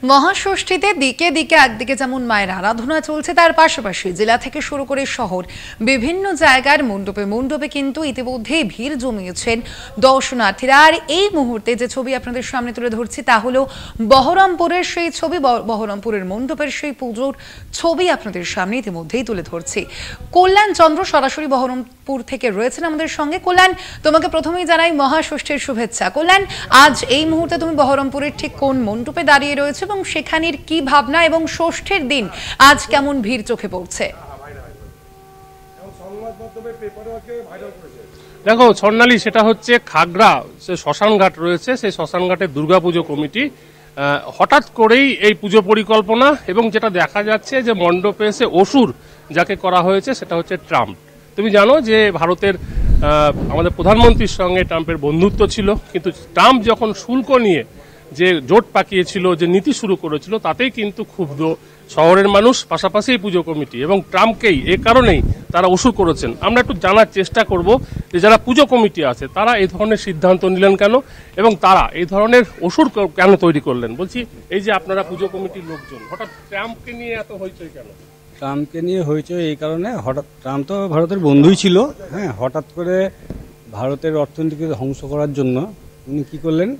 মহাষষ্ঠীতে দিকে দিকে একদিকে যেমন মায়ের আরাধনা চলছে, তার পাশাপাশি জেলা থেকে শুরু করে শহর বিভিন্ন জায়গার মণ্ডপে মণ্ডপে কিন্তু ইতিমধ্যেই ভিড় জমিয়েছেন দর্শনার্থীরা। আর এই মুহূর্তে যে ছবি আপনাদের সামনে তুলে ধরছি তা হলো বহরমপুরের সেই ছবি, বহরমপুরের মণ্ডপের সেই পুজোর ছবি আপনাদের সামনে ইতিমধ্যেই তুলে ধরছি। কল্যাণ চন্দ্র সরাসরি বহরমপুর থেকে রয়েছেন আমাদের সঙ্গে। কল্যাণ, তোমাকে প্রথমেই জানাই মহাষষ্ঠীর শুভেচ্ছা। কল্যাণ, আজ এই মুহূর্তে তুমি বহরমপুরের ঠিক কোন মণ্ডপে দাঁড়িয়ে রয়েছে এবং সেখানের কি ভাবনা, এবং ষষ্ঠীর দিন আজ কেমন ভিড় চোখে পড়ছে? দেখো স্বর্ণালী, সেটা হচ্ছে খাগড়া যে শ্মশানঘাট রয়েছে, সেই শ্মশানঘাটের দুর্গাপুজো কমিটি হঠাৎ করেই এই পুজো পরিকল্পনা, এবং যেটা দেখা যাচ্ছে যে মণ্ডপে এসে অসুর যাকে করা হয়েছে সেটা হচ্ছে ট্রাম্প। তুমি জানো যে ভারতের আমাদের প্রধানমন্ত্রীর সঙ্গে ট্রাম্পের বন্ধুত্ব ছিল, কিন্তু ট্রাম্প যখন শুল্ক নিয়ে যে জোট পাকিয়েছিল, যে নীতি শুরু করেছিল, তাতেই কিন্তু ক্ষুব্ধ শহরের মানুষ, পাশাপাশি এই পুজো কমিটি, এবং ট্রাম্পকেই এ কারণেই তারা অসুর করেছেন। আমরা একটু জানার চেষ্টা করব যে যারা পুজো কমিটি আছে তারা এই ধরনের সিদ্ধান্ত নিলেন কেন, এবং তারা এই ধরনের অসুর কেন তৈরি করলেন। বলছি, এই যে আপনারা পুজো কমিটির লোকজন, হঠাৎ ট্রাম্পকে নিয়ে এত হইচই কেন? ট্রাম্পকে নিয়ে হইচই এই কারণে, হঠাৎ ট্রাম্প তো ভারতের বন্ধুই ছিল, হ্যাঁ, হঠাৎ করে ভারতের অর্থনীতিকে ধ্বংস করার জন্য উনি কী করলেন,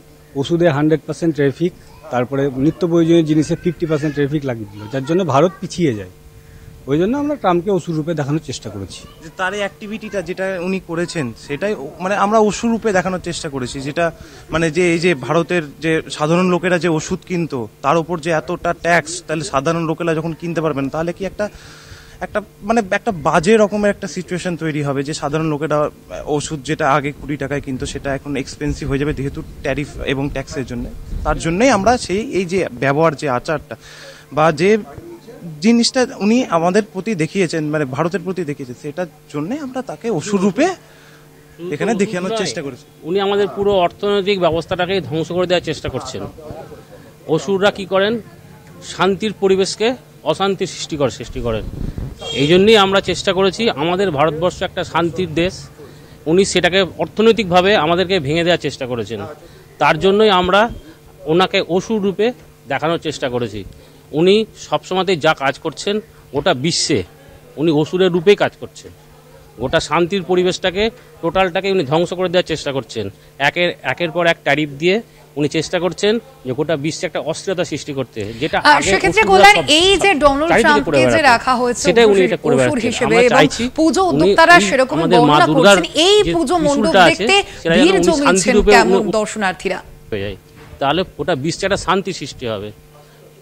ওষুধে 100% ট্রাফিক, তারপরে নিত্য প্রয়োজনীয় জিনিসে 50% ট্রাফিক লাগিয়ে দিল, যার জন্য ভারত পিছিয়ে যায়। ওই জন্য আমরা ট্রাম্পকে অসুর রূপে দেখানোর চেষ্টা করেছি। যে তার এই অ্যাক্টিভিটিটা যেটা উনি করেছেন সেটাই মানে আমরা ওষুধ রূপে দেখানোর চেষ্টা করেছি, যেটা মানে যে এই যে ভারতের যে সাধারণ লোকেরা যে ওষুধ কিনতো তার উপর যে এতটা ট্যাক্স, তাহলে সাধারণ লোকেরা যখন কিনতে পারবেন তাহলে কি একটা মানে একটা বাজে রকমের একটা সিচুয়েশন তৈরি হবে, যে সাধারণ লোকেরা ওষুধ যেটা আগে 20 টাকায় কিনতো সেটা এখন এক্সপেন্সিভ হয়ে যাবে যেহেতু ট্যারিফ এবং ট্যাক্সের জন্য। তার জন্যই আমরা সেই এই যে ব্যবহার, যে আচারটা বা যে জিনিসটা উনি আমাদের প্রতি দেখিয়েছেন, মানে ভারতের প্রতি দেখিয়েছেন, সেটার জন্য আমরা তাকে অসুর রূপে এখানে দেখানোর চেষ্টা করেছি। উনি আমাদের পুরো অর্থনৈতিক ব্যবস্থাটাকে ধ্বংস করে দেওয়ার চেষ্টা করছেন। অসুররা কি করেন, শান্তির পরিবেশকে অশান্তির সৃষ্টি করেন। এই জন্যই আমরা চেষ্টা করেছি, আমাদের ভারতবর্ষ একটা শান্তির দেশ, উনি সেটাকে অর্থনৈতিকভাবে আমাদেরকে ভেঙে দেওয়ার চেষ্টা করেছেন। তার জন্যই আমরা ওনাকে অসুর রূপে দেখানোর চেষ্টা করেছি। উনি সবসময়তেই যা কাজ করছেন গোটা বিশ্বে উনি অসুরের রূপেই কাজ করছেন। গোটা শান্তির পরিবেশটাকে, টোটালটাকে উনি ধ্বংস করে দেওয়ার চেষ্টা করছেন। একের পর এক ট্যারিফ দিয়ে উনি চেষ্টা করছেন যে গোটা বিশ্বে একটা অস্থিরতা সৃষ্টি করতে, যেটা সেক্ষেত্রে কল্যাণ, এই যে ডোনাল্ড ট্রাম্পকে যে রাখা হয়েছে অসুর হিসেবে এবং পুজো উদ্যোক্তারা সেরকম বর্ণনা করছেন, এই পুজো মণ্ডপ দেখতে ভিড় জমিয়েছেন কেমন দর্শনার্থীরা, তাহলে গোটা বিশ্বে একটা শান্তি সৃষ্টি হবে,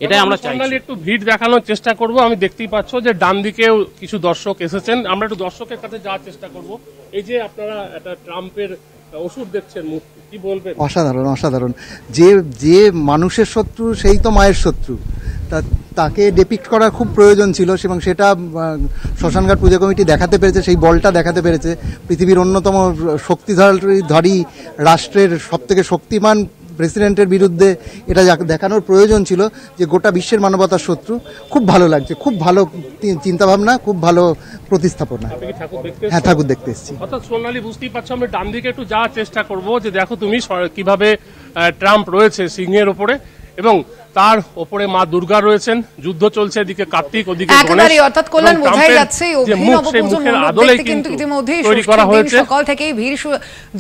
এটাই আমরা চাই। একটু ভিড় দেখানোর চেষ্টা করব। আমি দেখতেই পাচ্ছ যে ডান দিকেও কিছু দর্শক এসেছেন, আমরা একটু দর্শকের কাছে যাওয়ার চেষ্টা করব। এই যে আপনারা একটা ট্রাম্পের ওষুধ দেখছেন, মূর্তি, কি বলবেন? অসাধারণ, অসাধারণ। যে মানুষের শত্রু সেই তো মায়ের শত্রু, তাকে ডিপিক্ট করা খুব প্রয়োজন ছিল, এবং সেটা শ্মশানঘাট পুজো কমিটি দেখাতে পেরেছে, সেই বলটা দেখাতে পেরেছে। পৃথিবীর অন্যতম শক্তিধরী রাষ্ট্রের সবথেকে শক্তিমান প্রেসিডেন্টের বিরুদ্ধে এটা দেখানোর প্রয়োজন ছিল যে গোটা বিশ্বের মানবতার শত্রু। খুব ভালো লাগছে, খুব ভালো চিন্তাভাবনা, খুব ভালো প্রতিস্থাপনা। হ্যাঁ, ঠাকুর দেখতে এসেছি। অর্থাৎ সোনালী, বুঝতেই পারছো, আমি ডান দিকে একটু যাওয়ার চেষ্টা করব, যে দেখো তুমি কিভাবে ট্রাম্প রয়েছে সিংহের ওপরে, এবং তার ওপরে মা দুর্গা রয়েছেন, যুদ্ধ চলছে, এদিকে কার্তিক, ওদিকে একেবারে। অর্থাৎ কল্যাণ, বোঝাই যাচ্ছে অভিনব পুজো মণ্ডপ দেখতে কিন্তু ইতিমধ্যেই সকাল থেকেই ভিড়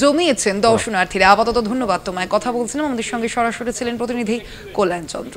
জমিয়েছেন দর্শনার্থীরা। আপাতত ধন্যবাদ তোমায়। কথা বলছিলাম, আমাদের সঙ্গে সরাসরি ছিলেন প্রতিনিধি কল্যাণ চন্দ্র।